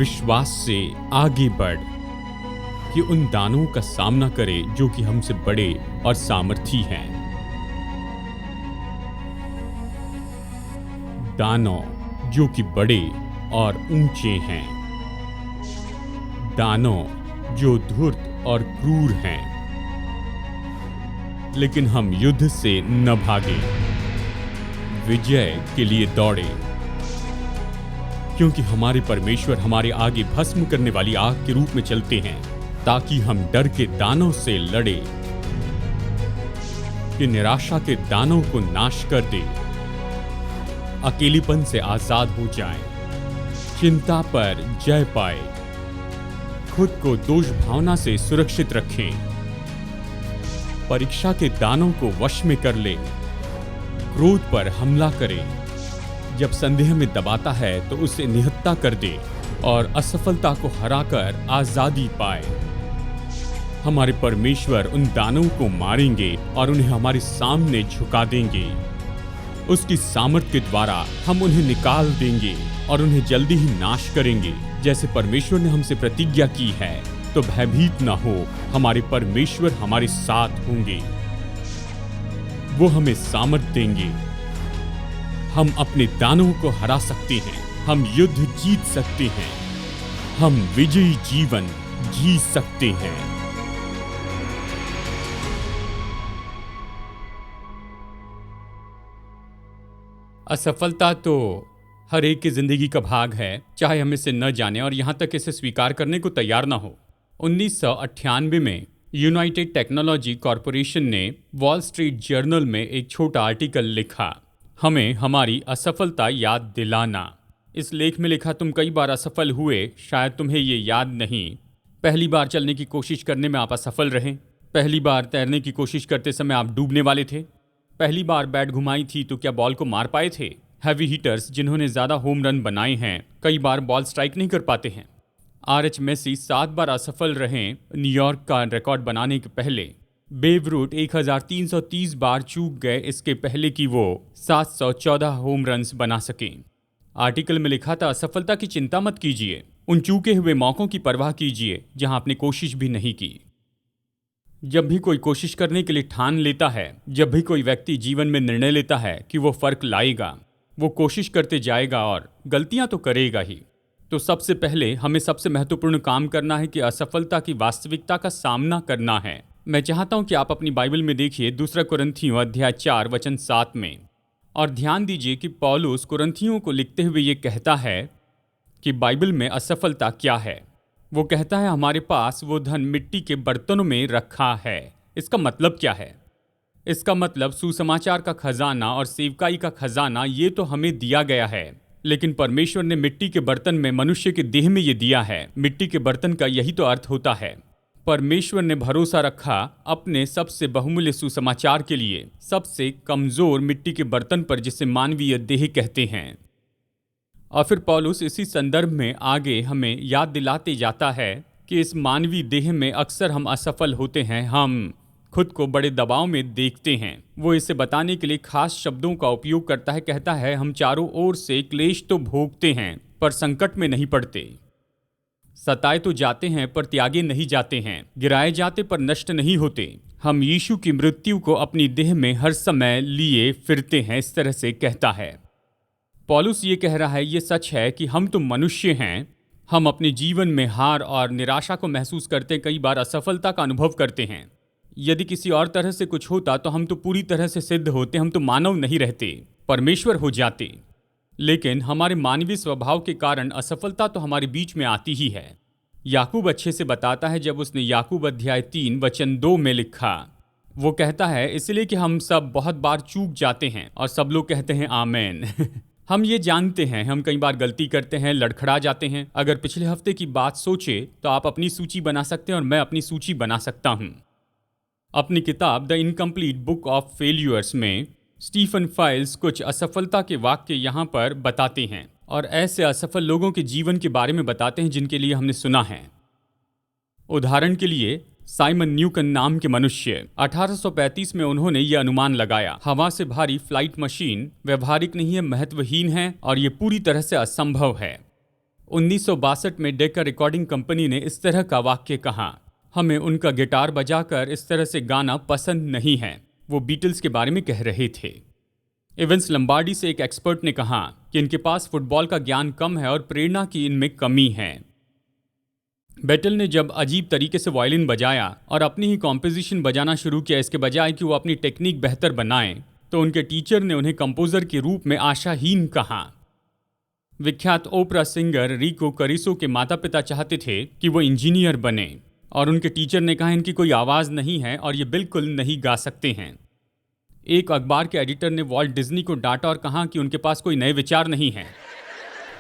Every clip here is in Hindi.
विश्वास से आगे बढ़ कि उन दानों का सामना करे जो कि हमसे बड़े और सामर्थी हैं। दानव जो कि बड़े और ऊंचे हैं, दानव जो धूर्त और क्रूर हैं। लेकिन हम युद्ध से न भागे, विजय के लिए दौड़े, क्योंकि हमारे परमेश्वर हमारे आगे भस्म करने वाली आग के रूप में चलते हैं, ताकि हम डर के दानों से लड़े, कि निराशा के दानों को नाश कर दे, अकेलेपन से आजाद हो जाएं, चिंता पर जय पाए, खुद को दोष भावना से सुरक्षित रखें, परीक्षा के दानों को वश में कर ले, क्रोध पर हमला करे, जब संदेह में दबाता है तो उसे निहत्ता कर दे और असफलता को हराकर आजादी पाए। हमारे परमेश्वर उन दानों को मारेंगे और उन्हें हमारे सामने झुका देंगे। उसकी सामर्थ के द्वारा हम उन्हें निकाल देंगे और उन्हें जल्दी ही नाश करेंगे, जैसे परमेश्वर ने हमसे प्रतिज्ञा की है। तो भयभीत न हो, हमारे परमेश्वर हमारे साथ होंगे, वो हमें सामर्थ देंगे। हम अपने दानों को हरा सकते हैं, हम युद्ध जीत सकते हैं, हम विजयी जीवन जी सकते हैं। असफलता तो हर एक की जिंदगी का भाग है, चाहे हम इसे न जाने और यहां तक इसे स्वीकार करने को तैयार न हो। 1998 में यूनाइटेड टेक्नोलॉजी कॉरपोरेशन ने वॉल स्ट्रीट जर्नल में एक छोटा आर्टिकल लिखा, हमें हमारी असफलता याद दिलाना। इस लेख में लिखा, तुम कई बार असफल हुए, शायद तुम्हें ये याद नहीं। पहली बार चलने की कोशिश करने में आप असफल रहे, पहली बार तैरने की कोशिश करते समय आप डूबने वाले थे, पहली बार बैट घुमाई थी तो क्या बॉल को मार पाए थे। हैवी हिटर्स जिन्होंने ज्यादा होम रन बनाए हैं, कई बार बॉल स्ट्राइक नहीं कर पाते हैं। RH मेसी 7 बार असफल रहे न्यूयॉर्क का रिकॉर्ड बनाने के पहले। बेव रूट 1330 बार चूक गए इसके पहले कि वो 714 होम रन्स बना सके। आर्टिकल में लिखा था, असफलता की चिंता मत कीजिए, उन चूके हुए मौकों की परवाह कीजिए जहां आपने कोशिश भी नहीं की। जब भी कोई कोशिश करने के लिए ठान लेता है, जब भी कोई व्यक्ति जीवन में निर्णय लेता है कि वो फर्क लाएगा, वो कोशिश करते जाएगा और गलतियां तो करेगा ही। तो सबसे पहले हमें सबसे महत्वपूर्ण काम करना है कि असफलता की वास्तविकता का सामना करना है। मैं चाहता हूं कि आप अपनी बाइबल में देखिए 2 कुरिन्थियों अध्याय 4 वचन 7 में, और ध्यान दीजिए कि पौलुस कुरिन्थियों को लिखते हुए ये कहता है कि बाइबल में असफलता क्या है। वो कहता है, हमारे पास वो धन मिट्टी के बर्तनों में रखा है। इसका मतलब क्या है? इसका मतलब सुसमाचार का खजाना और सेवकाई का खजाना ये तो हमें दिया गया है, लेकिन परमेश्वर ने मिट्टी के बर्तन में मनुष्य के देह में ये दिया है। मिट्टी के बर्तन का यही तो अर्थ होता है। परमेश्वर ने भरोसा रखा अपने सबसे बहुमूल्य सुसमाचार के लिए सबसे कमजोर मिट्टी के बर्तन पर, जिसे मानवीय देह कहते हैं। और फिर पौलुस इसी संदर्भ में आगे हमें याद दिलाते जाता है कि इस मानवीय देह में अक्सर हम असफल होते हैं, हम खुद को बड़े दबाव में देखते हैं। वो इसे बताने के लिए खास शब्दों का उपयोग करता है, कहता है, हम चारों ओर से क्लेश तो भोगते हैं पर संकट में नहीं पड़ते, सताए तो जाते हैं पर त्यागे नहीं जाते हैं, गिराए जाते पर नष्ट नहीं होते। हम यीशु की मृत्यु को अपनी देह में हर समय लिए फिरते हैं, इस तरह से कहता है। पौलुस ये कह रहा है, ये सच है कि हम तो मनुष्य हैं, हम अपने जीवन में हार और निराशा को महसूस करते, कई बार असफलता का अनुभव करते हैं। यदि किसी और तरह से कुछ होता तो हम तो पूरी तरह से सिद्ध होते, हम तो मानव नहीं रहते, परमेश्वर हो जाते। लेकिन हमारे मानवीय स्वभाव के कारण असफलता तो हमारे बीच में आती ही है। याकूब अच्छे से बताता है, जब उसने याकूब अध्याय 3 वचन 2 में लिखा, वो कहता है, इसलिए कि हम सब बहुत बार चूक जाते हैं, और सब लोग कहते हैं आमेन। हम ये जानते हैं हम कई बार गलती करते हैं, लड़खड़ा जाते हैं। अगर पिछले हफ्ते की बात सोचे तो आप अपनी सूची बना सकते हैं और मैं अपनी सूची बना सकता हूँ। अपनी किताब the incomplete book of failures में स्टीफन फाइल्स कुछ असफलता के वाक्य यहाँ पर बताते हैं और ऐसे असफल लोगों के जीवन के बारे में बताते हैं जिनके लिए हमने सुना है। उदाहरण के लिए साइमन न्यूटन नाम के मनुष्य, 1835 में उन्होंने ये अनुमान लगाया, हवा से भारी फ्लाइट मशीन व्यवहारिक नहीं है, महत्वहीन है और ये पूरी तरह से असंभव है। 1962 में डेक्का रिकॉर्डिंग कंपनी ने इस तरह का वाक्य कहा, हमें उनका गिटार बजाकर इस तरह से गाना पसंद नहीं है। वो बीटल्स के बारे में कह रहे थे। इवेंस लंबार्डी से एक एक्सपर्ट ने कहा कि इनके पास फुटबॉल का ज्ञान कम है और प्रेरणा की इनमें कमी है। बेटल ने जब अजीब तरीके से वायलिन बजाया और अपनी ही कॉम्पोजिशन बजाना शुरू किया, इसके बजाय कि वो अपनी टेक्निक बेहतर बनाएं, तो उनके टीचर ने उन्हें कंपोजर के रूप में आशाहीन कहा। विख्यात ओपरा सिंगर रिको करिसो के माता पिता चाहते थे कि वो इंजीनियर बने और उनके टीचर ने कहा इनकी कोई आवाज़ नहीं है और ये बिल्कुल नहीं गा सकते हैं। एक अखबार के एडिटर ने वॉल्ट डिज्नी को डांटा और कहा कि उनके पास कोई नए विचार नहीं हैं।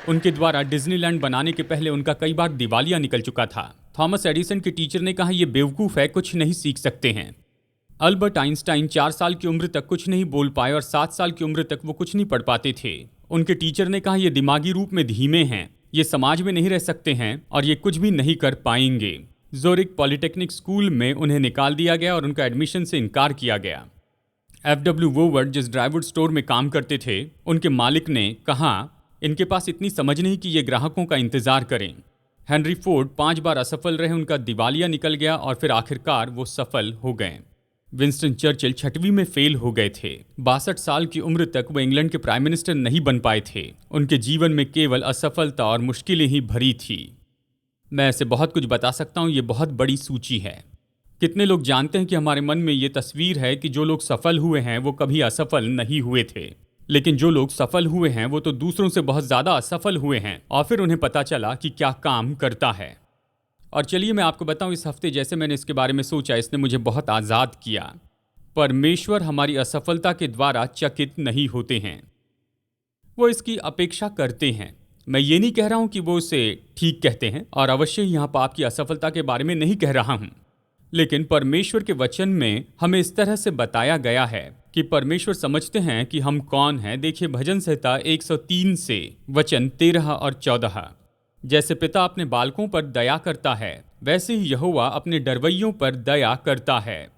उनके द्वारा डिज्नीलैंड बनाने के पहले उनका कई बार दिवालिया निकल चुका था। थॉमस एडिसन के टीचर ने कहा, ये बेवकूफ़ है, कुछ नहीं सीख सकते हैं। अल्बर्ट आइंस्टाइन 4 साल की उम्र तक कुछ नहीं बोल पाए और 7 साल की उम्र तक वो कुछ नहीं पढ़ पाते थे। उनके टीचर ने कहा, ये दिमागी रूप में धीमे हैं, ये समाज में नहीं रह सकते हैं और ये कुछ भी नहीं कर पाएंगे। ज़ोरिक पॉलिटेक्निक स्कूल में उन्हें निकाल दिया गया और उनका एडमिशन से इनकार किया गया। F.W. वोवर्ड जिस ड्राईवुड स्टोर में काम करते थे, उनके मालिक ने कहा, इनके पास इतनी समझ नहीं कि ये ग्राहकों का इंतजार करें। हेनरी फोर्ड 5 बार असफल रहे, उनका दिवालिया निकल गया और फिर आखिरकार वो सफल हो गए। विंस्टन चर्चिल 6वीं में फेल हो गए थे। 62 साल की उम्र तक वो इंग्लैंड के प्राइम मिनिस्टर नहीं बन पाए थे। उनके जीवन में केवल असफलता और मुश्किलें ही भरी थी। मैं ऐसे बहुत कुछ बता सकता हूँ, ये बहुत बड़ी सूची है। कितने लोग जानते हैं कि हमारे मन में ये तस्वीर है कि जो लोग सफल हुए हैं वो कभी असफल नहीं हुए थे, लेकिन जो लोग सफल हुए हैं वो तो दूसरों से बहुत ज़्यादा असफल हुए हैं और फिर उन्हें पता चला कि क्या काम करता है। और चलिए मैं आपको बताऊं, इस हफ्ते जैसे मैंने इसके बारे में सोचा, इसने मुझे बहुत आज़ाद किया। परमेश्वर हमारी असफलता के द्वारा चकित नहीं होते हैं, वो इसकी अपेक्षा करते हैं। मैं ये नहीं कह रहा हूं कि वो उसे ठीक कहते हैं और अवश्य ही यहाँ पाप की असफलता के बारे में नहीं कह रहा हूं, लेकिन परमेश्वर के वचन में हमें इस तरह से बताया गया है कि परमेश्वर समझते हैं कि हम कौन हैं। देखिए भजन संहिता 103 से वचन 13 और 14। जैसे पिता अपने बालकों पर दया करता है, वैसे ही यहोवा अपने डरवैयों पर दया करता है,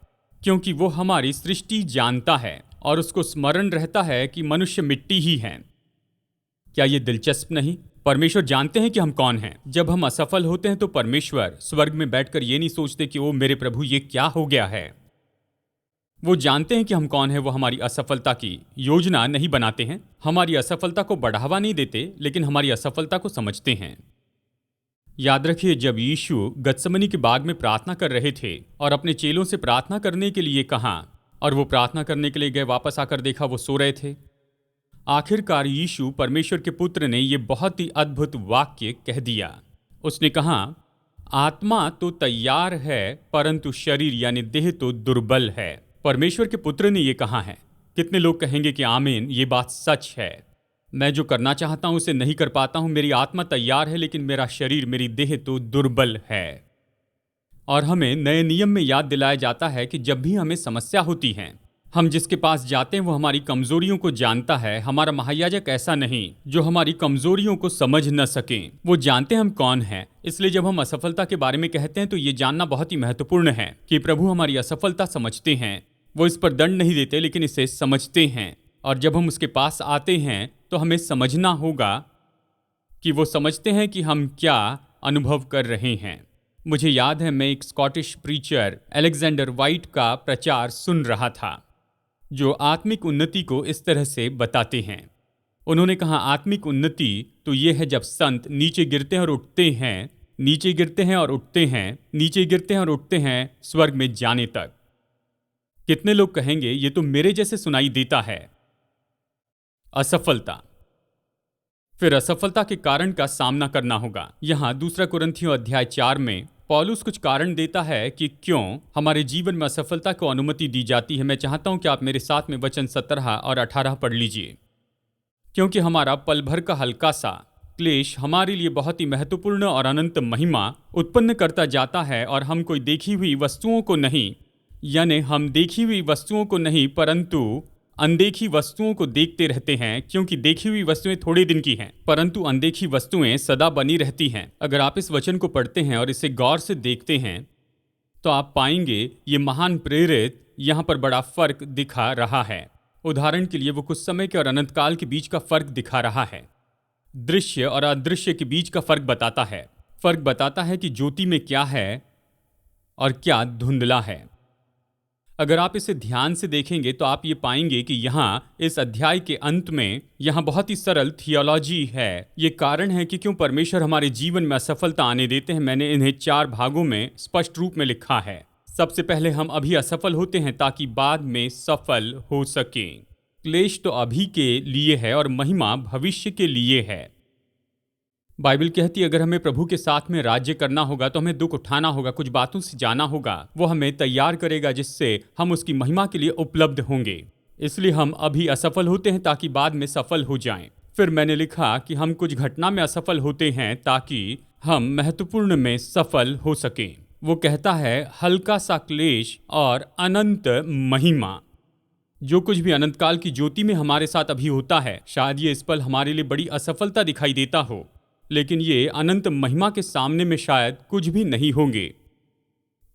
क्योंकि वो हमारी सृष्टि जानता है और उसको स्मरण रहता है कि मनुष्य मिट्टी ही हैं। क्या ये दिलचस्प नहीं? परमेश्वर जानते हैं कि हम कौन हैं। जब हम असफल होते हैं तो परमेश्वर स्वर्ग में बैठकर ये नहीं सोचते कि ओ मेरे प्रभु ये क्या हो गया है। वो जानते हैं कि हम कौन हैं। वो हमारी असफलता की योजना नहीं बनाते हैं, हमारी असफलता को बढ़ावा नहीं देते, लेकिन हमारी असफलता को समझते हैं। याद रखिए, जब यीशु गत्समनी के बाग में प्रार्थना कर रहे थे और अपने चेलों से प्रार्थना करने के लिए कहा और वो प्रार्थना करने के लिए गए, वापस आकर देखा वो सो रहे थे। आखिरकार यीशु परमेश्वर के पुत्र ने यह बहुत ही अद्भुत वाक्य कह दिया। उसने कहा, आत्मा तो तैयार है परंतु शरीर यानी देह तो दुर्बल है। परमेश्वर के पुत्र ने यह कहा है। कितने लोग कहेंगे कि आमीन, ये बात सच है। मैं जो करना चाहता हूं उसे नहीं कर पाता हूं। मेरी आत्मा तैयार है लेकिन मेरा शरीर, मेरी देह तो दुर्बल है। और हमें नए नियम में याद दिलाया जाता है कि जब भी हमें समस्या होती है, हम जिसके पास जाते हैं वो हमारी कमजोरियों को जानता है। हमारा महायाजक ऐसा नहीं जो हमारी कमजोरियों को समझ न सके। वो जानते हैं हम कौन हैं। इसलिए जब हम असफलता के बारे में कहते हैं तो ये जानना बहुत ही महत्वपूर्ण है कि प्रभु हमारी असफलता समझते हैं। वो इस पर दंड नहीं देते लेकिन इसे समझते हैं। और जब हम उसके पास आते हैं तो हमें समझना होगा कि वो समझते हैं कि हम क्या अनुभव कर रहे हैं। मुझे याद है, मैं एक स्कॉटिश प्रीचर अलेक्जेंडर वाइट का प्रचार सुन रहा था जो आत्मिक उन्नति को इस तरह से बताते हैं। उन्होंने कहा, आत्मिक उन्नति तो ये है जब संत नीचे गिरते हैं और उठते हैं, नीचे गिरते हैं और उठते हैं, नीचे गिरते हैं और उठते हैं स्वर्ग में जाने तक। कितने लोग कहेंगे ये तो मेरे जैसे सुनाई देता है। असफलता, फिर असफलता के कारण का सामना करना होगा। यहाँ 2 कुरिन्थियों अध्याय 4 में पौलुस कुछ कारण देता है कि क्यों हमारे जीवन में असफलता को अनुमति दी जाती है। मैं चाहता हूं कि आप मेरे साथ में वचन 17 और 18 पढ़ लीजिए। क्योंकि हमारा पल भर का हल्का सा क्लेश हमारे लिए बहुत ही महत्वपूर्ण और अनंत महिमा उत्पन्न करता जाता है, और हम कोई देखी हुई वस्तुओं को नहीं, यानी हम देखी हुई वस्तुओं को नहीं परंतु अनदेखी वस्तुओं को देखते रहते हैं। क्योंकि देखी हुई वस्तुएं थोड़े दिन की हैं, परंतु अनदेखी वस्तुएं सदा बनी रहती हैं। अगर आप इस वचन को पढ़ते हैं और इसे गौर से देखते हैं तो आप पाएंगे ये महान प्रेरित यहाँ पर बड़ा फर्क दिखा रहा है। उदाहरण के लिए वो कुछ समय के और अनंत काल के बीच का फर्क दिखा रहा है। दृश्य और अदृश्य के बीच का फर्क बताता है। फर्क बताता है कि ज्योति में क्या है और क्या धुंधला है। अगर आप इसे ध्यान से देखेंगे तो आप ये पाएंगे कि यहाँ इस अध्याय के अंत में यहाँ बहुत ही सरल थियोलॉजी है। ये कारण है कि क्यों परमेश्वर हमारे जीवन में असफलता आने देते हैं। मैंने इन्हें 4 भागों में स्पष्ट रूप में लिखा है। सबसे पहले हम अभी असफल होते हैं ताकि बाद में सफल हो सकें। क्लेश तो अभी के लिए है और महिमा भविष्य के लिए है। बाइबल कहती है अगर हमें प्रभु के साथ में राज्य करना होगा तो हमें दुख उठाना होगा, कुछ बातों से जाना होगा। वो हमें तैयार करेगा जिससे हम उसकी महिमा के लिए उपलब्ध होंगे। इसलिए हम अभी असफल होते हैं ताकि बाद में सफल हो जाएं। फिर मैंने लिखा कि हम कुछ घटना में असफल होते हैं ताकि हम महत्वपूर्ण में सफल हो सकें। वो कहता है हल्का सा क्लेश और अनंत महिमा। जो कुछ भी अनंत काल की ज्योति में हमारे साथ अभी होता है, शायद ये इस पल हमारे लिए बड़ी असफलता दिखाई देता हो, लेकिन ये अनंत महिमा के सामने में शायद कुछ भी नहीं होंगे।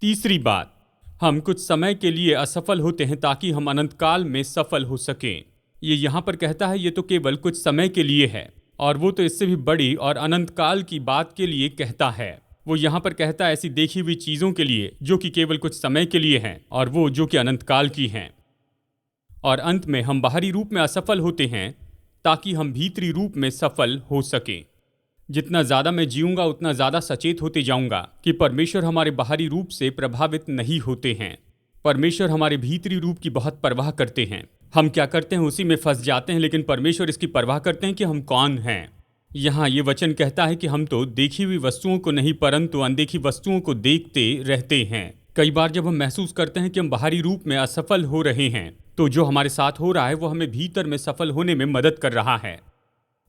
तीसरी बात, हम कुछ समय के लिए असफल होते हैं ताकि हम अनंत काल में सफल हो सकें। ये यहाँ पर कहता है ये तो केवल कुछ समय के लिए है, और वो तो इससे भी बड़ी और अनंत काल की बात के लिए कहता है। वो यहाँ पर कहता है ऐसी देखी हुई चीज़ों के लिए जो कि केवल कुछ समय के लिए हैं, और वो जो कि अनंत काल की हैं। और अंत में हम बाहरी रूप में असफल होते हैं ताकि हम भीतरी रूप में सफल हो सकें। जितना ज़्यादा मैं जीऊँगा उतना ज़्यादा सचेत होते जाऊँगा कि परमेश्वर हमारे बाहरी रूप से प्रभावित नहीं होते हैं। परमेश्वर हमारे भीतरी रूप की बहुत परवाह करते हैं। हम क्या करते हैं उसी में फंस जाते हैं, लेकिन परमेश्वर इसकी परवाह करते हैं कि हम कौन हैं। यहाँ ये वचन कहता है कि हम तो देखी हुई वस्तुओं को नहीं परंतु अनदेखी वस्तुओं को देखते रहते हैं। कई बार जब हम महसूस करते हैं कि हम बाहरी रूप में असफल हो रहे हैं, तो जो हमारे साथ हो रहा है वो हमें भीतर में सफल होने में मदद कर रहा है।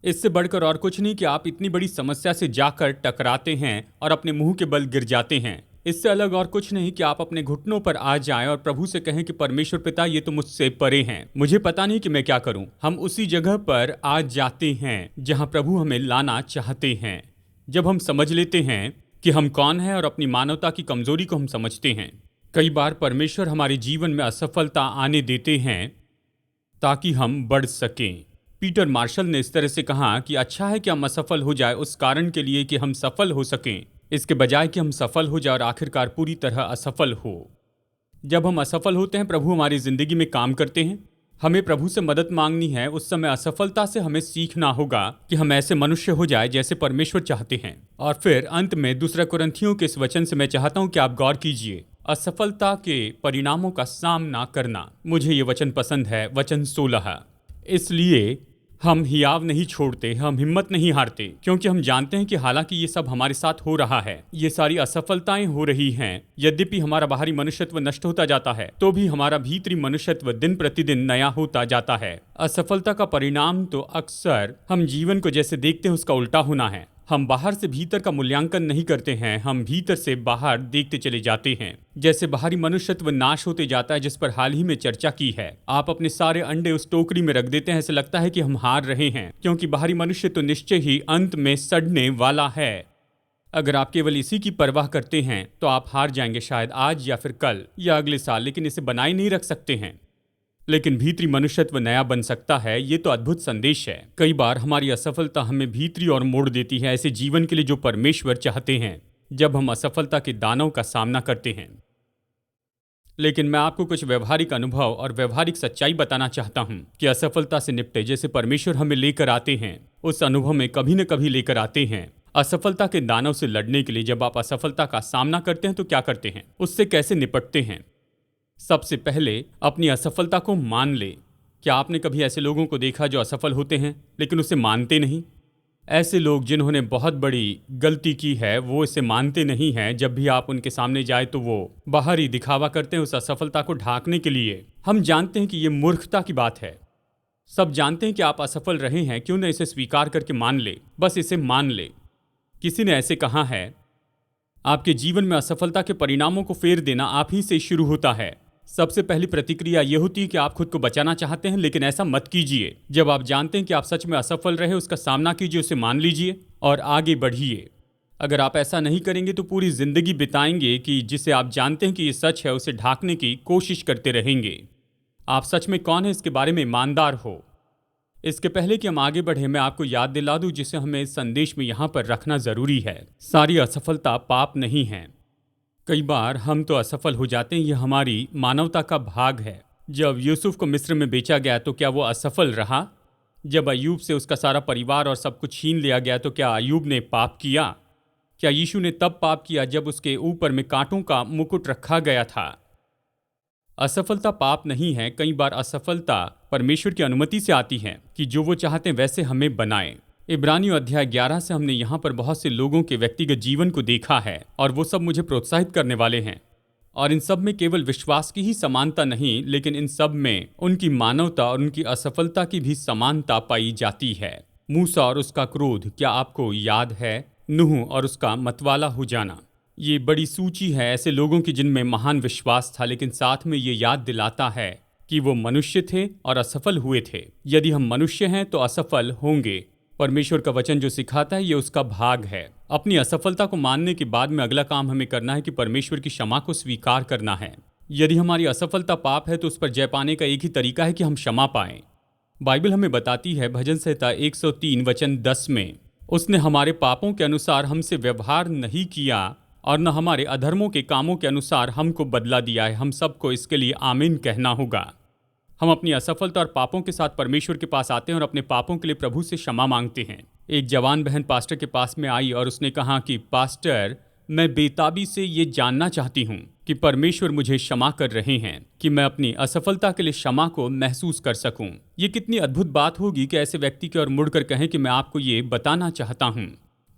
इससे बढ़कर और कुछ नहीं कि आप इतनी बड़ी समस्या से जाकर टकराते हैं और अपने मुंह के बल गिर जाते हैं। इससे अलग और कुछ नहीं कि आप अपने घुटनों पर आ जाएं और प्रभु से कहें कि परमेश्वर पिता ये तो मुझसे परे हैं, मुझे पता नहीं कि मैं क्या करूं। हम उसी जगह पर आ जाते हैं जहां प्रभु हमें लाना चाहते हैं। जब हम समझ लेते हैं कि हम कौन हैं और अपनी मानवता की कमजोरी को हम समझते हैं। कई बार परमेश्वर हमारे जीवन में असफलता आने देते हैं ताकि हम बढ़ सकें। पीटर मार्शल ने इस तरह से कहा कि अच्छा है कि हम असफल हो जाए उस कारण के लिए कि हम सफल हो सकें, इसके बजाय कि हम सफल हो जाए और आखिरकार पूरी तरह असफल हो। जब हम असफल होते हैं प्रभु हमारी जिंदगी में काम करते हैं। हमें प्रभु से मदद मांगनी है। उस समय असफलता से हमें सीखना होगा कि हम ऐसे मनुष्य हो जाए जैसे परमेश्वर चाहते हैं। और फिर अंत में 2 कुरिन्थियों के इस वचन से मैं चाहता हूं कि आप गौर कीजिए, असफलता के परिणामों का सामना करना। मुझे ये वचन पसंद है, वचन 16। इसलिए हम हियाव नहीं छोड़ते, हम हिम्मत नहीं हारते, क्योंकि हम जानते हैं कि हालांकि ये सब हमारे साथ हो रहा है, ये सारी असफलताएं हो रही हैं, यद्यपि हमारा बाहरी मनुष्यत्व नष्ट होता जाता है तो भी हमारा भीतरी मनुष्यत्व दिन प्रतिदिन नया होता जाता है। असफलता का परिणाम तो अक्सर हम जीवन को जैसे देखते हैं उसका उल्टा होना है। हम बाहर से भीतर का मूल्यांकन नहीं करते हैं, हम भीतर से बाहर देखते चले जाते हैं। जैसे बाहरी मनुष्यत्व नाश होते जाता है, जिस पर हाल ही में चर्चा की है। आप अपने सारे अंडे उस टोकरी में रख देते हैं, ऐसे लगता है कि हम हार रहे हैं, क्योंकि बाहरी मनुष्य तो निश्चय ही अंत में सड़ने वाला है। अगर आप केवल इसी की परवाह करते हैं तो आप हार जाएंगे, शायद आज या फिर कल या अगले साल, लेकिन इसे बनाए नहीं रख सकते हैं। लेकिन भीतरी मनुष्यत्व नया बन सकता है, ये तो अद्भुत संदेश है। कई बार हमारी असफलता हमें भीतरी ओर मोड़ देती है, ऐसे जीवन के लिए जो परमेश्वर चाहते हैं, जब हम असफलता के दानों का सामना करते हैं। लेकिन मैं आपको कुछ व्यवहारिक अनुभव और व्यवहारिक सच्चाई बताना चाहता हूं कि असफलता से निपटे जैसे परमेश्वर हमें लेकर आते हैं, उस अनुभव में कभी न कभी लेकर आते हैं। असफलता के दानों से लड़ने के लिए जब आप असफलता का सामना करते हैं तो क्या करते हैं, उससे कैसे निपटते हैं। सबसे पहले अपनी असफलता को मान ले। क्या आपने कभी ऐसे लोगों को देखा जो असफल होते हैं लेकिन उसे मानते नहीं? ऐसे लोग जिन्होंने बहुत बड़ी गलती की है वो इसे मानते नहीं हैं। जब भी आप उनके सामने जाए तो वो बाहर ही दिखावा करते हैं उस असफलता को ढांकने के लिए। हम जानते हैं कि ये मूर्खता की बात है। सब जानते हैं कि आप असफल रहे हैं, क्यों न इसे स्वीकार करके मान ले, बस इसे मान ले। किसी ने ऐसे कहा है, आपके जीवन में असफलता के परिणामों को फेर देना आप ही से शुरू होता है। सबसे पहली प्रतिक्रिया यह होती है कि आप खुद को बचाना चाहते हैं, लेकिन ऐसा मत कीजिए। जब आप जानते हैं कि आप सच में असफल रहे, उसका सामना कीजिए, उसे मान लीजिए और आगे बढ़िए। अगर आप ऐसा नहीं करेंगे तो पूरी जिंदगी बिताएंगे कि जिसे आप जानते हैं कि ये सच है उसे ढांकने की कोशिश करते रहेंगे। आप सच में कौन है इसके बारे में ईमानदार हो। इसके पहले कि हम आगे बढ़े, मैं आपको याद दिला दूं जिसे हमें इस संदेश में यहाँ पर रखना ज़रूरी है। सारी असफलता पाप नहीं है। कई बार हम तो असफल हो जाते हैं, यह हमारी मानवता का भाग है। जब यूसुफ को मिस्र में बेचा गया तो क्या वो असफल रहा? जब अय्यूब से उसका सारा परिवार और सब कुछ छीन लिया गया तो क्या अय्यूब ने पाप किया? क्या यीशु ने तब पाप किया जब उसके ऊपर में कांटों का मुकुट रखा गया था? असफलता पाप नहीं है। कई बार असफलता परमेश्वर की अनुमति से आती है कि जो वो चाहते हैं वैसे हमें बनाएं। इब्रानियों अध्याय 11 से हमने यहाँ पर बहुत से लोगों के व्यक्तिगत जीवन को देखा है और वो सब मुझे प्रोत्साहित करने वाले हैं। और इन सब में केवल विश्वास की ही समानता नहीं, लेकिन इन सब में उनकी मानवता और उनकी असफलता की भी समानता पाई जाती है। मूसा और उसका क्रोध, क्या आपको याद है? नूह और उसका मतवाला हो जाना। ये बड़ी सूची है ऐसे लोगों की जिनमें महान विश्वास था, लेकिन साथ में ये याद दिलाता है कि वो मनुष्य थे और असफल हुए थे। यदि हम मनुष्य हैं तो असफल होंगे। परमेश्वर का वचन जो सिखाता है ये उसका भाग है। अपनी असफलता को मानने के बाद में अगला काम हमें करना है कि परमेश्वर की क्षमा को स्वीकार करना है। यदि हमारी असफलता पाप है तो उस पर जय पाने का एक ही तरीका है कि हम क्षमा पाएं। बाइबल हमें बताती है भजन संहिता 103 वचन 10 में, उसने हमारे पापों के अनुसार हमसे व्यवहार नहीं किया और न हमारे अधर्मों के कामों के अनुसार हमको बदला दिया है। हम सबको इसके लिए आमीन कहना होगा। हम अपनी असफलता और पापों के साथ परमेश्वर के पास आते हैं और अपने पापों के लिए प्रभु से क्षमा मांगते हैं। एक जवान बहन पास्टर के पास में आई और उसने कहा कि पास्टर, मैं बेताबी से ये जानना चाहती हूँ कि परमेश्वर मुझे क्षमा कर रहे हैं कि मैं अपनी असफलता के लिए क्षमा को महसूस कर सकूं। ये कितनी अद्भुत बात होगी कि ऐसे व्यक्ति की ओर मुड़कर कहें कि मैं आपको ये बताना चाहता हूँ,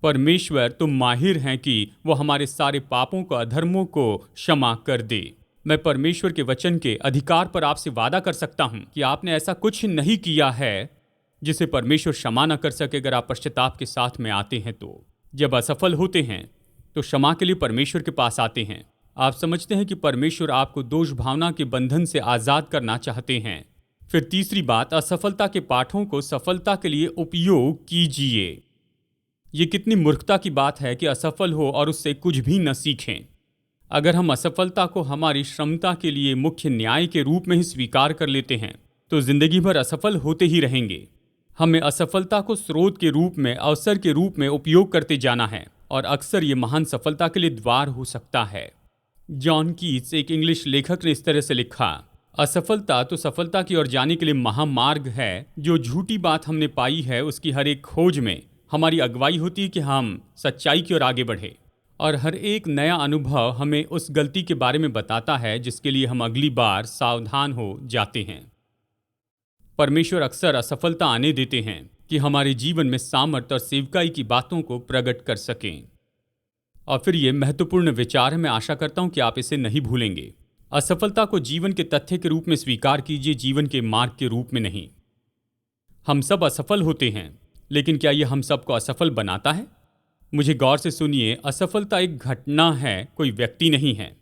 परमेश्वर तुम माहिर हैं कि वो हमारे सारे पापों को, अधर्मों को क्षमा कर दे। मैं परमेश्वर के वचन के अधिकार पर आपसे वादा कर सकता हूं कि आपने ऐसा कुछ नहीं किया है जिसे परमेश्वर क्षमा न कर सके अगर आप पश्चाताप के साथ में आते हैं तो। जब असफल होते हैं तो क्षमा के लिए परमेश्वर के पास आते हैं। आप समझते हैं कि परमेश्वर आपको दोष भावना के बंधन से आज़ाद करना चाहते हैं। फिर तीसरी बात, असफलता के पाठों को सफलता के लिए उपयोग कीजिए। ये कितनी मूर्खता की बात है कि असफल हो और उससे कुछ भी न सीखें। अगर हम असफलता को हमारी क्षमता के लिए मुख्य न्याय के रूप में ही स्वीकार कर लेते हैं तो जिंदगी भर असफल होते ही रहेंगे। हमें असफलता को स्रोत के रूप में, अवसर के रूप में उपयोग करते जाना है और अक्सर ये महान सफलता के लिए द्वार हो सकता है। जॉन कीट्स, एक इंग्लिश लेखक, ने इस तरह से लिखा, असफलता तो सफलता की ओर जाने के लिए महामार्ग है। जो झूठी बात हमने पाई है उसकी हर एक खोज में हमारी अगुवाई होती है कि हम सच्चाई की ओर आगे बढ़े, और हर एक नया अनुभव हमें उस गलती के बारे में बताता है जिसके लिए हम अगली बार सावधान हो जाते हैं। परमेश्वर अक्सर असफलता आने देते हैं कि हमारे जीवन में सामर्थ्य और सेवकाई की बातों को प्रकट कर सकें। और फिर ये महत्वपूर्ण विचार है, मैं आशा करता हूं कि आप इसे नहीं भूलेंगे। असफलता को जीवन के तथ्य के रूप में स्वीकार कीजिए, जीवन के मार्ग के रूप में नहीं। हम सब असफल होते हैं, लेकिन क्या यह हम सबको असफल बनाता है? मुझे गौर से सुनिए, असफलता एक घटना है, कोई व्यक्ति नहीं है।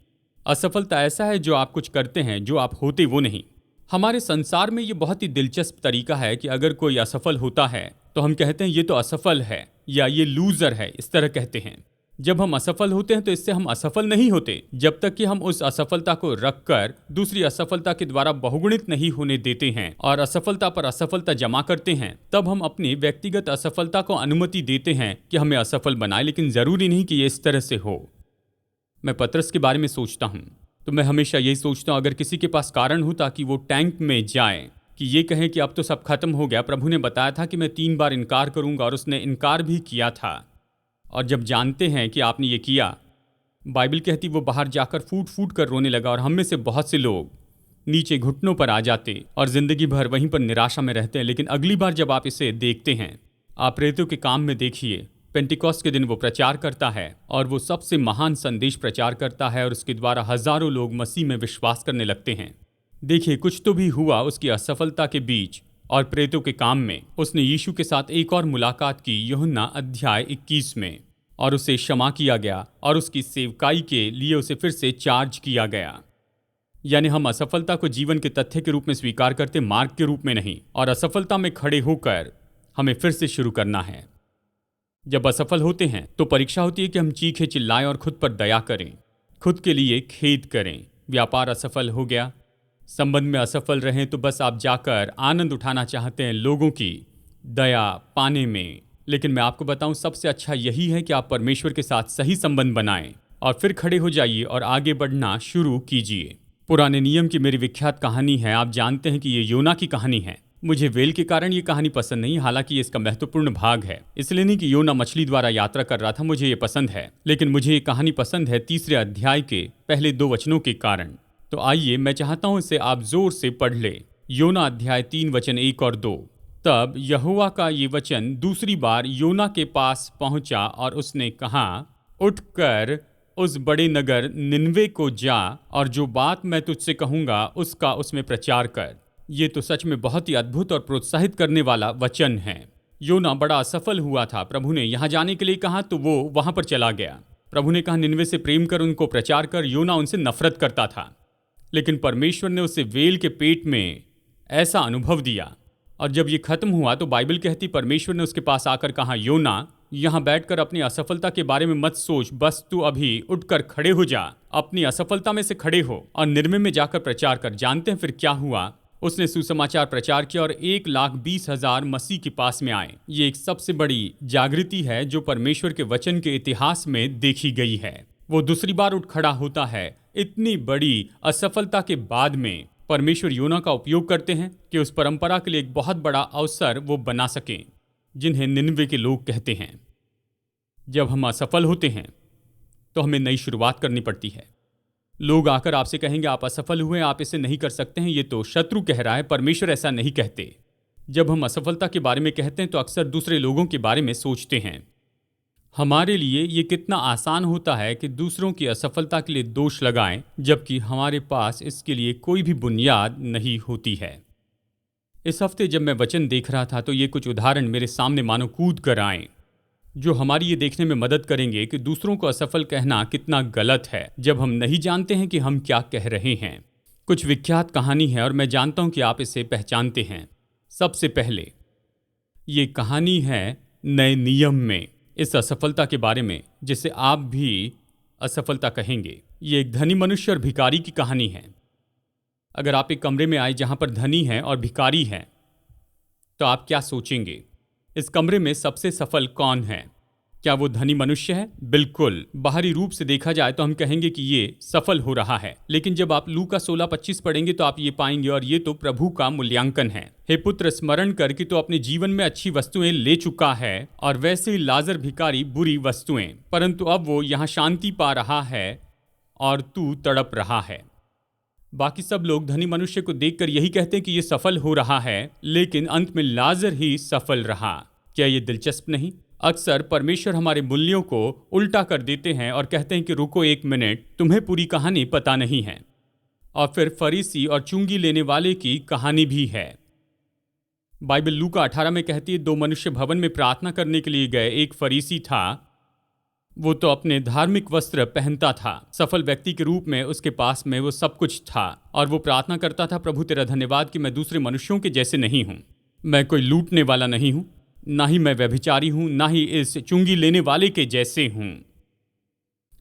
असफलता ऐसा है जो आप कुछ करते हैं, जो आप होते वो नहीं। हमारे संसार में ये बहुत ही दिलचस्प तरीका है कि अगर कोई असफल होता है तो हम कहते हैं ये तो असफल है या ये लूजर है, इस तरह कहते हैं। जब हम असफल होते हैं तो इससे हम असफल नहीं होते जब तक कि हम उस असफलता को रखकर दूसरी असफलता के द्वारा बहुगुणित नहीं होने देते हैं और असफलता पर असफलता जमा करते हैं। तब हम अपनी व्यक्तिगत असफलता को अनुमति देते हैं कि हमें असफल बनाए, लेकिन जरूरी नहीं कि ये इस तरह से हो। मैं पतरस के बारे में सोचता हूँ तो मैं हमेशा यही सोचता हूँ, अगर किसी के पास कारण हो ताकि वो टैंक में जाए कि ये कहे कि अब तो सब खत्म हो गया, प्रभु ने बताया था कि मैं 3 बार इनकार करूंगा, और उसने इनकार भी किया था। और जब जानते हैं कि आपने ये किया, बाइबल कहती वो बाहर जाकर फूट फूट कर रोने लगा, और हम में से बहुत से लोग नीचे घुटनों पर आ जाते और जिंदगी भर वहीं पर निराशा में रहते हैं। लेकिन अगली बार जब आप इसे देखते हैं, आप प्रेरितों के काम में देखिए, पेंटिकॉस्ट के दिन वो प्रचार करता है और वो सबसे महान संदेश प्रचार करता है और उसके द्वारा हजारों लोग मसीह में विश्वास करने लगते हैं। देखिए, कुछ तो भी हुआ उसकी असफलता के बीच, और प्रेरितों के काम में उसने यीशु के साथ एक और मुलाकात की, यूहन्ना अध्याय 21 में, और उसे क्षमा किया गया और उसकी सेवकाई के लिए उसे फिर से चार्ज किया गया। यानी हम असफलता को जीवन के तथ्य के रूप में स्वीकार करते, मार्ग के रूप में नहीं, और असफलता में खड़े होकर हमें फिर से शुरू करना है। जब असफल होते हैं तो परीक्षा होती है कि हम चीखे चिल्लाएं और खुद पर दया करें, खुद के लिए खेद करें। व्यापार असफल हो गया, संबंध में असफल रहें तो बस आप जाकर आनंद उठाना चाहते हैं लोगों की दया पाने में। लेकिन मैं आपको बताऊं, सबसे अच्छा यही है कि आप परमेश्वर के साथ सही संबंध बनाएं और फिर खड़े हो जाइए और आगे बढ़ना शुरू कीजिए। पुराने नियम की मेरी विख्यात कहानी है। आप जानते हैं कि ये योना की कहानी है। मुझे वेल के कारण ये कहानी पसंद नहीं, हालांकि ये इसका महत्वपूर्ण भाग है। इसलिए नहीं कि योना मछली द्वारा यात्रा कर रहा था, मुझे ये पसंद है, लेकिन मुझे ये कहानी पसंद है 3 अध्याय के पहले 2 वचनों के कारण। तो आइए, मैं चाहता हूं इसे आप जोर से पढ़ ले। योना अध्याय 3 वचन 1 और 2। तब यहोवा का ये वचन दूसरी बार योना के पास पहुंचा और उसने कहा, उठकर उस बड़े नगर निनवे को जा और जो बात मैं तुझसे कहूंगा उसका उसमें प्रचार कर। ये तो सच में बहुत ही अद्भुत और प्रोत्साहित करने वाला वचन है। योना बड़ा असफल हुआ था। प्रभु ने यहाँ जाने के लिए कहा तो वो वहां पर चला गया। प्रभु ने कहा निनवे से प्रेम कर, उनको प्रचार कर। योना उनसे नफरत करता था, लेकिन परमेश्वर ने उसे वेल के पेट में ऐसा अनुभव दिया। और जब ये खत्म हुआ तो बाइबल कहती परमेश्वर ने उसके पास आकर कहा, योना यहाँ बैठकर अपनी असफलता के बारे में मत सोच, बस तू अभी उठकर खड़े हो जा, अपनी असफलता में से खड़े हो और निनवे में जाकर प्रचार कर। जानते हैं फिर क्या हुआ? उसने सुसमाचार प्रचार किया और 1,20,000 मसीह के पास में आए। ये एक सबसे बड़ी जागृति है जो परमेश्वर के वचन के इतिहास में देखी गई है। वो दूसरी बार उठ खड़ा होता है। इतनी बड़ी असफलता के बाद में परमेश्वर योना का उपयोग करते हैं कि उस परंपरा के लिए एक बहुत बड़ा अवसर वो बना सकें, जिन्हें निनवे के लोग कहते हैं। जब हम असफल होते हैं तो हमें नई शुरुआत करनी पड़ती है। लोग आकर आपसे कहेंगे आप असफल हुए, आप इसे नहीं कर सकते हैं, ये तो शत्रु कह रहा है। परमेश्वर ऐसा नहीं कहते। जब हम असफलता के बारे में कहते हैं तो अक्सर दूसरे लोगों के बारे में सोचते हैं। हमारे लिए ये कितना आसान होता है कि दूसरों की असफलता के लिए दोष लगाएं, जबकि हमारे पास इसके लिए कोई भी बुनियाद नहीं होती है। इस हफ्ते जब मैं वचन देख रहा था तो ये कुछ उदाहरण मेरे सामने मानो कूद कर आए, जो हमारी ये देखने में मदद करेंगे कि दूसरों को असफल कहना कितना गलत है जब हम नहीं जानते हैं कि हम क्या कह रहे हैं। कुछ विख्यात कहानी है और मैं जानता हूं कि आप इसे पहचानते हैं। सबसे पहले ये कहानी है नए नियम में इस असफलता के बारे में, जिसे आप भी असफलता कहेंगे। ये एक धनी मनुष्य और भिखारी की कहानी है। अगर आप एक कमरे में आए जहां पर धनी है और भिखारी है तो आप क्या सोचेंगे? इस कमरे में सबसे सफल कौन है? क्या वो धनी मनुष्य है? बिल्कुल। बाहरी रूप से देखा जाए तो हम कहेंगे कि ये सफल हो रहा है, लेकिन जब आप लूका 16:25 पढ़ेंगे तो आप ये पाएंगे, और ये तो प्रभु का मूल्यांकन है। हे पुत्र, स्मरण कर कि तो अपने जीवन में अच्छी वस्तुएं ले चुका है, और वैसे ही लाजर भिखारी बुरी वस्तुएं, परंतु अब वो यहाँ शांति पा रहा है और तू तड़प रहा है। बाकी सब लोग धनी मनुष्य को देखकर यही कहते हैं कि ये सफल हो रहा है, लेकिन अंत में लाजर ही सफल रहा। क्या ये दिलचस्प नहीं? अक्सर परमेश्वर हमारे मूल्यों को उल्टा कर देते हैं और कहते हैं कि रुको 1 मिनट, तुम्हें पूरी कहानी पता नहीं है। और फिर फरीसी और चुंगी लेने वाले की कहानी भी है। बाइबल लूका 18 में कहती है 2 मनुष्य भवन में प्रार्थना करने के लिए गए। एक फरीसी था, वो तो अपने धार्मिक वस्त्र पहनता था। सफल व्यक्ति के रूप में उसके पास में वो सब कुछ था, और वो प्रार्थना करता था, प्रभु तेरा धन्यवाद कि मैं दूसरे मनुष्यों के जैसे नहीं हूँ। मैं कोई लूटने वाला नहीं हूँ, ना ही मैं व्यभिचारी हूँ, ना ही इस चुंगी लेने वाले के जैसे हूँ।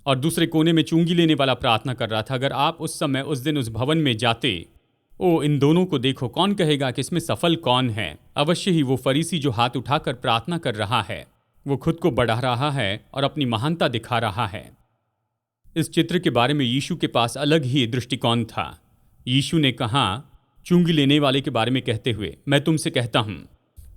और दूसरे कोने में चुंगी लेने वाला प्रार्थना कर रहा था। अगर आप उस समय उस दिन उस भवन में जाते, ओ इन दोनों को देखो, कौन कहेगा कि इसमें सफल कौन है? अवश्य ही वो फरीसी जो हाथ उठाकर प्रार्थना कर रहा है, वो खुद को बढ़ा रहा है और अपनी महानता दिखा रहा है। इस चित्र के बारे में यीशु के पास अलग ही दृष्टिकोण था। यीशु ने कहा चुंगी लेने वाले के बारे में कहते हुए, मैं तुमसे कहता हूं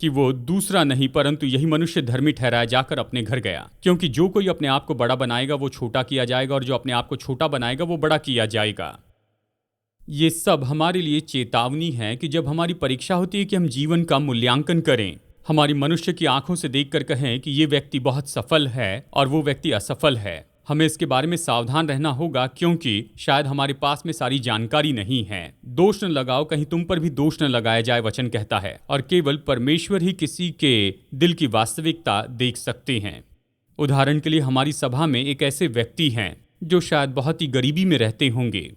कि वो दूसरा नहीं परंतु यही मनुष्य धर्मी ठहराया जाकर अपने घर गया। क्योंकि जो कोई अपने आप को बड़ा बनाएगा वो छोटा किया जाएगा, और जो अपने आप को छोटा बनाएगा वो बड़ा किया जाएगा। ये सब हमारे लिए चेतावनी है कि जब हमारी परीक्षा होती है कि हम जीवन का मूल्यांकन करें, हमारी मनुष्य की आंखों से देखकर कहें कि ये व्यक्ति बहुत सफल है और वो व्यक्ति असफल है। हमें इसके बारे में सावधान रहना होगा, क्योंकि शायद हमारे पास में सारी जानकारी नहीं है। दोष न लगाओ, कहीं तुम पर भी दोष न लगाया जाए, वचन कहता है, और केवल परमेश्वर ही किसी के दिल की वास्तविकता देख सकते हैं। उदाहरण के लिए हमारी सभा में एक ऐसे व्यक्ति हैं जो शायद बहुत ही गरीबी में रहते होंगे,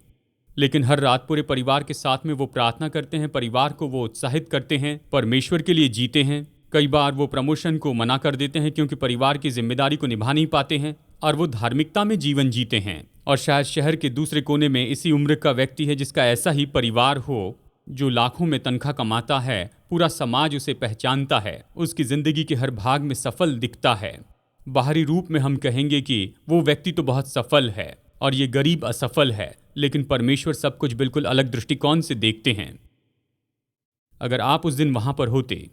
लेकिन हर रात पूरे परिवार के साथ में वो प्रार्थना करते हैं, परिवार को वो उत्साहित करते हैं, परमेश्वर के लिए जीते हैं। कई बार वो प्रमोशन को मना कर देते हैं क्योंकि परिवार की जिम्मेदारी को निभा नहीं पाते हैं, और वो धार्मिकता में जीवन जीते हैं। और शायद शहर के दूसरे कोने में इसी उम्र का व्यक्ति है जिसका ऐसा ही परिवार हो, जो लाखों में तनख्वाह कमाता है, पूरा समाज उसे पहचानता है, उसकी जिंदगी के हर भाग में सफल दिखता है। बाहरी रूप में हम कहेंगे कि वो व्यक्ति तो बहुत सफल है और ये गरीब असफल है, लेकिन परमेश्वर सब कुछ बिल्कुल अलग दृष्टिकोण से देखते हैं। अगर आप उस दिन वहां पर होते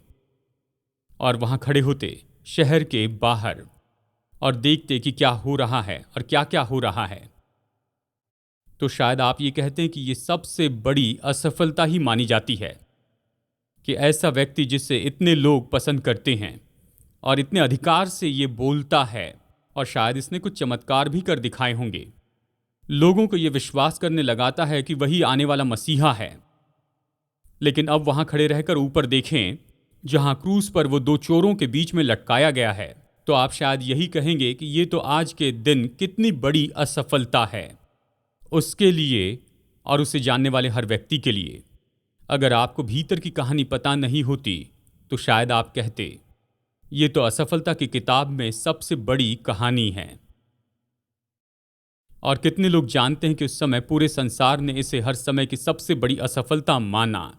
और वहां खड़े होते शहर के बाहर और देखते कि क्या हो रहा है और क्या क्या हो रहा है, तो शायद आप ये कहते हैं कि ये सबसे बड़ी असफलता ही मानी जाती है कि ऐसा व्यक्ति जिसे इतने लोग पसंद करते हैं और इतने अधिकार से ये बोलता है, और शायद इसने कुछ चमत्कार भी कर दिखाए होंगे, लोगों को ये विश्वास करने लगाता है कि वही आने वाला मसीहा है। लेकिन अब वहां खड़े रहकर ऊपर देखें जहां क्रूस पर वो दो चोरों के बीच में लटकाया गया है, तो आप शायद यही कहेंगे कि ये तो आज के दिन कितनी बड़ी असफलता है उसके लिए और उसे जानने वाले हर व्यक्ति के लिए। अगर आपको भीतर की कहानी पता नहीं होती तो शायद आप कहते ये तो असफलता की किताब में सबसे बड़ी कहानी है। और कितने लोग जानते हैं कि उस समय पूरे संसार ने इसे हर समय की सबसे बड़ी असफलता माना,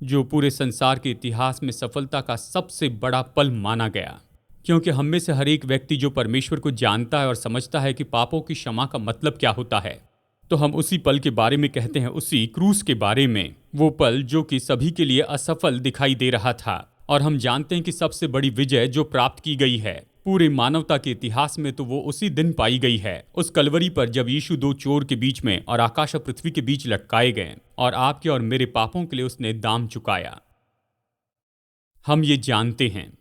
जो पूरे संसार के इतिहास में सफलता का सबसे बड़ा पल माना गया। क्योंकि हम में से हर एक व्यक्ति जो परमेश्वर को जानता है और समझता है कि पापों की क्षमा का मतलब क्या होता है, तो हम उसी पल के बारे में कहते हैं, उसी क्रूस के बारे में। वो पल जो कि सभी के लिए असफल दिखाई दे रहा था, और हम जानते हैं कि सबसे बड़ी विजय जो प्राप्त की गई है पूरे मानवता के इतिहास में, तो वो उसी दिन पाई गई है, उस कलवरी पर, जब यीशु दो चोर के बीच में और आकाश और पृथ्वी के बीच लटकाए गए और आपके और मेरे पापों के लिए उसने दाम चुकाया। हम ये जानते हैं,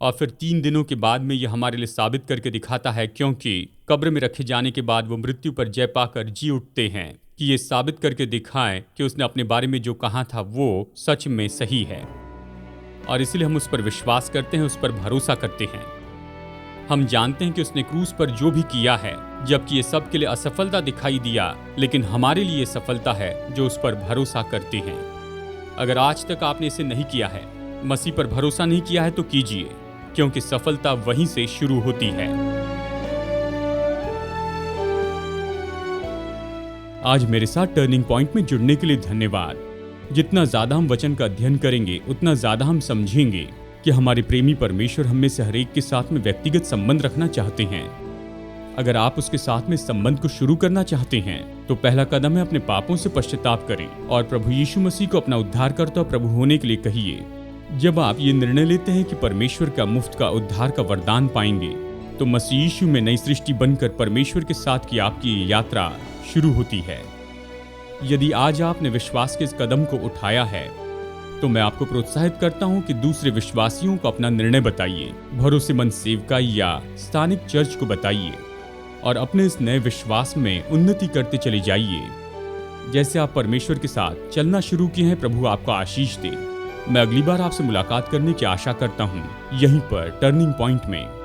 और फिर 3 दिनों के बाद में यह हमारे लिए साबित करके दिखाता है, क्योंकि कब्र में रखे जाने के बाद वो मृत्यु पर जय पाकर जी उठते हैं, कि ये साबित करके दिखाएं कि उसने अपने बारे में जो कहा था वो सच में सही है। और इसलिए हम उस पर विश्वास करते हैं, उस पर भरोसा करते हैं। हम जानते हैं कि उसने क्रूस पर जो भी किया है, जबकि ये सब के लिए असफलता दिखाई दिया, लेकिन हमारे लिए सफलता है जो उस पर भरोसा करते हैं। अगर आज तक आपने इसे नहीं किया है, मसीह पर भरोसा नहीं किया है, तो कीजिए, क्योंकि सफलता वहीं से शुरू होती है। आज मेरे साथ टर्निंग पॉइंट में जुड़ने के लिए धन्यवाद। जितना ज्यादा हम वचन का अध्ययन करेंगे, उतना ज्यादा हम समझेंगे कि हमारे प्रेमी परमेश्वर हम में से हर एक के साथ में व्यक्तिगत संबंध रखना चाहते हैं। अगर आप उसके साथ में संबंध को शुरू करना चाहते हैं, तो पहला कदम है अपने पापों से पश्चाताप करें और प्रभु यीशु मसीह को अपना उद्धारकर्ता और प्रभु होने के लिए कहिए। जब आप ये निर्णय लेते हैं कि परमेश्वर का मुफ्त का उद्धार का वरदान पाएंगे, तो मसीह यीशु में नई सृष्टि बनकर परमेश्वर के साथ की आपकी यात्रा शुरू होती है। यदि आज आपने विश्वास के इस कदम को उठाया है, तो मैं आपको प्रोत्साहित करता हूं कि दूसरे विश्वासियों को अपना निर्णय बताइए, भरोसेमंद सेवकाई या स्थानिक चर्च को बताइए और अपने इस नए विश्वास में उन्नति करते चले जाइए। जैसे आप परमेश्वर के साथ चलना शुरू किए हैं, प्रभु आपको आशीष दे। मैं अगली बार आपसे मुलाकात करने की आशा करता हूँ, यहीं पर टर्निंग पॉइंट में।